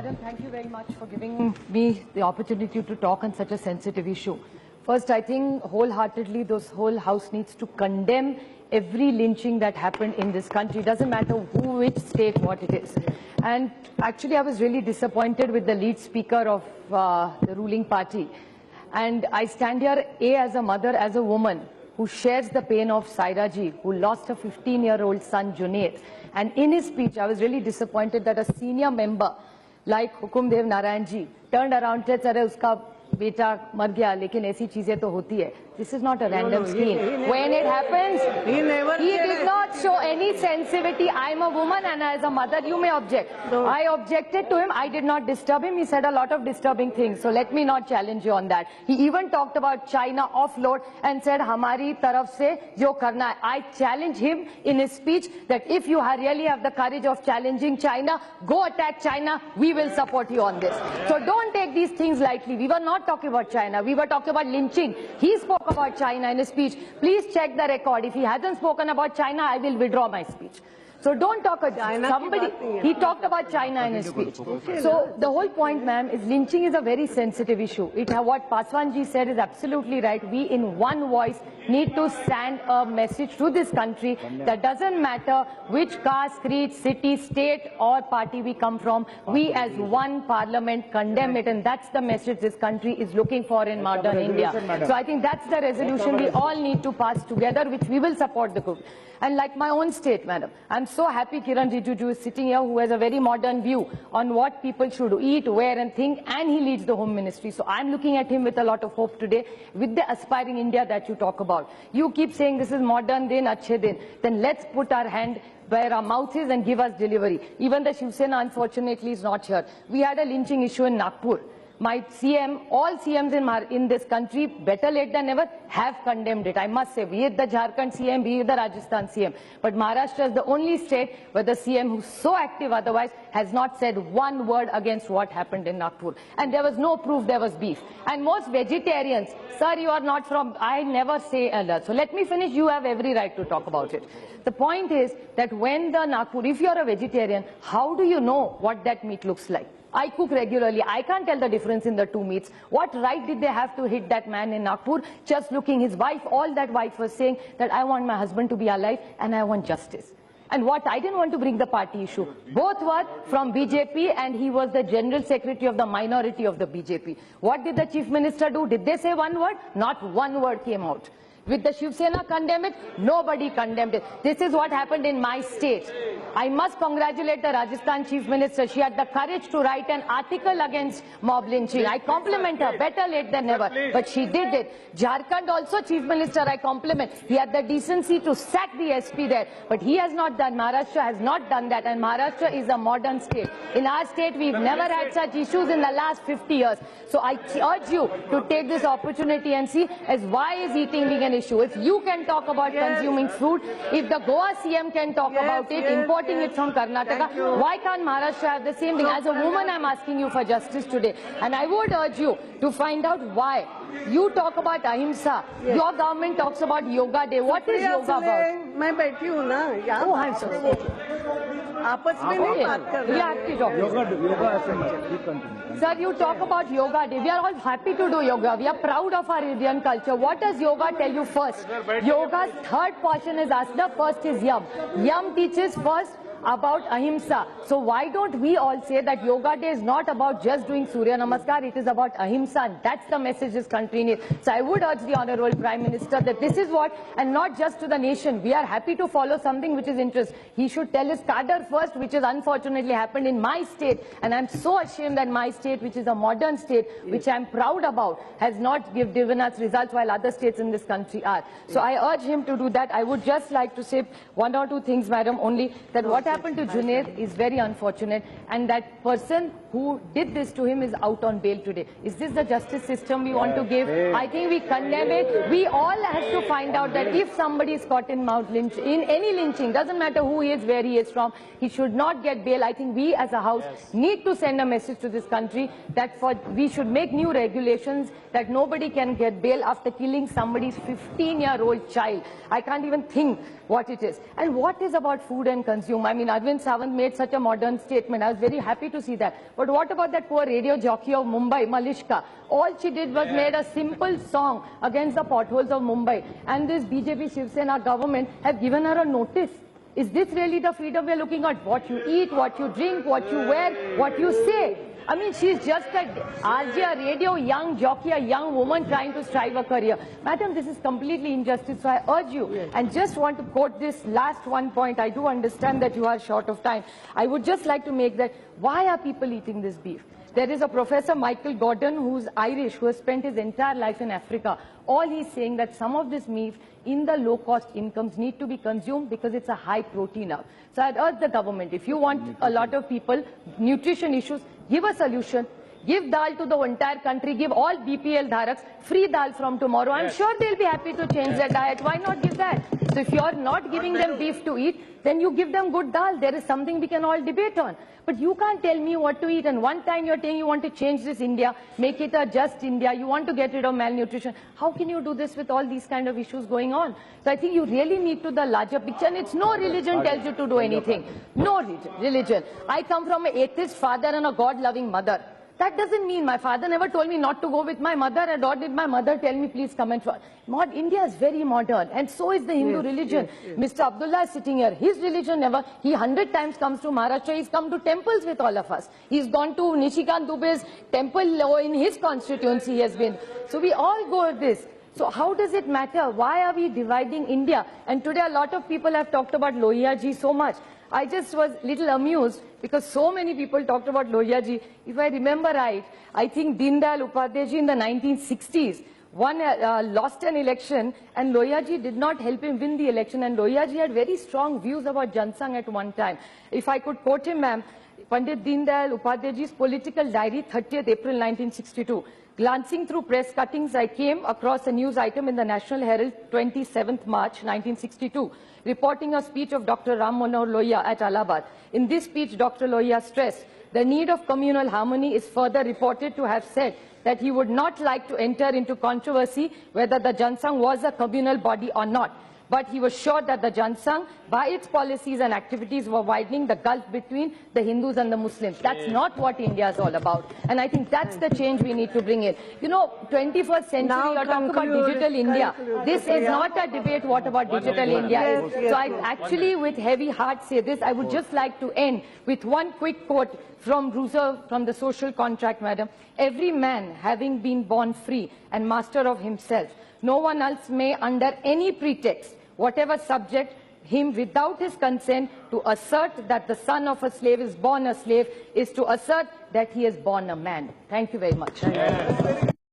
Madam, thank you very much for giving me the opportunity to talk on such a sensitive issue. First, I think wholeheartedly this whole House needs to condemn every lynching that happened in this country. It doesn't matter who, which state, what it is. And actually, I was really disappointed with the lead speaker of the ruling party. And I stand here, as a mother, as a woman, who shares the pain of Saira ji, who lost a 15-year-old son, Junaid. And in his speech, I was really disappointed that a senior member like Hukumdev Narayan ji turned around and said, uska beta mar gaya, lekin aisi cheezein to hoti hai. This is not a random scheme. When it happens, he did not show any sensitivity. I'm a woman and as a mother, you may object. I objected to him. I did not disturb him. He said a lot of disturbing things. So let me not challenge you on that. He even talked about China offload and said, Hamari taraf se jo karna hai. I challenge him in his speech that if you really have the courage of challenging China, go attack China. We will support you on this. So don't take these things lightly. We were not talking about China. We were talking about lynching. He spoke about China in his speech. Please check the record. If he hasn't spoken about China, I will withdraw my speech. So don't talk about somebody. He talked about China in his speech. So the whole point, ma'am, is lynching is a very sensitive issue. What Paswan ji said is absolutely right. We in one voice need to send a message to this country that doesn't matter which caste, creed, city, state or party we come from, we as one parliament condemn it, and that's the message this country is looking for in modern India. So I think that's the resolution we all need to pass together, which we will support the group. And like my own state, madam, I'm so happy Kiran Rijiju is sitting here, who has a very modern view on what people should eat, wear and think, and he leads the Home Ministry. So I'm looking at him with a lot of hope today, with the aspiring India that you talk about. You keep saying this is modern din, achhe din. Then let's put our hand where our mouth is and give us delivery. Even the Shiv Sena, unfortunately, is not here. We had a lynching issue in Nagpur. My CM, all CMs in this country, better late than never, have condemned it. I must say, be it the Jharkhand CM, be it the Rajasthan CM. But Maharashtra is the only state where the CM, who's so active otherwise, has not said one word against what happened in Nagpur. And there was no proof there was beef. And most vegetarians, sir, you are not from, I never say Allah. So let me finish. You have every right to talk about it. The point is that when the Nagpur, if you are a vegetarian, how do you know what that meat looks like? I cook regularly. I can't tell the difference in the two meats. What right did they have to hit that man in Nagpur? Just looking, his wife, all that wife was saying that I want my husband to be alive and I want justice. And what I didn't want to bring the party issue. Both were from BJP and he was the General Secretary of the minority of the BJP. What did the Chief Minister do? Did they say one word? Not one word came out. With the Shiv Sena condemn it, nobody condemned it. This is what happened in my state. I must congratulate the Rajasthan Chief Minister. She had the courage to write an article against mob lynching. I compliment her, better late than never. But she did it. Jharkhand also, Chief Minister, I compliment. He had the decency to sack the SP there. But he has not done. Maharashtra has not done that. And Maharashtra is a modern state. In our state, we've never had such issues in the last 50 years. So I urge you to take this opportunity and see as why is eating vegan issue. If you can talk about consuming food, if the Goa CM can talk about it, importing it from Karnataka, why can't Maharashtra have the same thing? As a woman, I'm asking you for justice today. And I would urge you to find out why. You talk about ahimsa. Your government talks about Yoga Day. What is yoga about? मैं बैठी हूँ ना यहाँ Oh, I'm sorry. आपस में नहीं बात कर रहे हैं। Sir, you talk about Yoga Day. We are all happy to do yoga. We are proud of our Indian culture. What does yoga tell you first? Yoga's third portion is asana. First is yam. Yam teaches first about ahimsa. So why don't we all say that Yoga Day is not about just doing Surya Namaskar, it is about ahimsa, and that's the message this country needs. So I would urge the Honorable Prime Minister that this is what, and not just to the nation, we are happy to follow something which is interest. He should tell his cadre first, which has unfortunately happened in my state, and I'm so ashamed that my state, which is a modern state, which I'm proud about, has not given us results while other states in this country are. So I urge him to do that. I would just like to say one or two things, madam, only that what happened to Junaid is very unfortunate, and that person who did this to him is out on bail today. Is this the justice system we want to give? I think we condemn it. We all have to find out that if somebody is caught in any lynching, doesn't matter who he is, where he is from, he should not get bail. I think we as a house need to send a message to this country that we should make new regulations that nobody can get bail after killing somebody's 15-year-old child. I can't even think what it is. And what is about food and consume? I mean, mean, Arvind Sawant made such a modern statement. I was very happy to see that. But what about that poor radio jockey of Mumbai, Malishka? All she did was made a simple song against the potholes of Mumbai. And this BJP Shiv Sena government have given her a notice. Is this really the freedom we're looking at? What you eat, what you drink, what you wear, what you say. I mean, she's just a RJ, a radio young jockey, a young woman trying to strive a career. Madam, this is completely injustice. So I urge you, and just want to quote this last one point. I do understand that you are short of time. I would just like to make that, why are people eating this beef? There is a Professor Michael Gordon, who's Irish, who has spent his entire life in Africa. All he's saying that some of this meat in the low-cost incomes need to be consumed because it's a high protein now. So I'd urge the government, if you want a lot of people, nutrition issues, give a solution. Give dal to the entire country, give all BPL dharaks free dal from tomorrow. I'm sure they'll be happy to change their diet. Why not give that? So if you're not giving them beef to eat, then you give them good dal. There is something we can all debate on. But you can't tell me what to eat. And one time you're saying you want to change this India, make it a just India, you want to get rid of malnutrition. How can you do this with all these kind of issues going on? So I think you really need to the larger picture. And it's no religion tells you to do anything. No religion. I come from an atheist father and a God-loving mother. That doesn't mean my father never told me not to go with my mother, and nor did my mother tell me please come and try. India is very modern, and so is the Hindu religion. Mr. Abdullah is sitting here. His religion never, he 100 times comes to Maharashtra. He's come to temples with all of us. He's gone to Nishikant Dubey's temple in his constituency he has been. So we all go with this. So how does it matter? Why are we dividing India? And today a lot of people have talked about Lohia ji so much. I just was a little amused because so many people talked about Lohia ji. If I remember right, I think Deen Dayal Upadhyay ji in the 1960s lost an election, and Lohia ji did not help him win the election. And Lohia ji had very strong views about Jansang at one time. If I could quote him, ma'am, Pandit Deen Dayal Upadhyay ji's political diary, 30th April 1962. Glancing through press cuttings, I came across a news item in the National Herald, 27th March 1962, reporting a speech of Dr. Ram Manohar Lohia at Allahabad. In this speech, Dr. Lohia stressed the need of communal harmony. Is further reported to have said that he would not like to enter into controversy whether the Jansang was a communal body or not. But he was sure that the Jansang, by its policies and activities, were widening the gulf between the Hindus and the Muslims. That's not what India is all about. And I think that's the change we need to bring in. You know, 21st century, you're talking about digital India. This is not a debate what about digital India is. So I actually, with heavy heart, say this. I would just like to end with one quick quote from Rousseau, from the Social Contract, madam. Every man having been born free and master of himself, no one else may, under any pretext, whatever subject, him without his consent to assert that the son of a slave is born a slave is to assert that he is born a man. Thank you very much.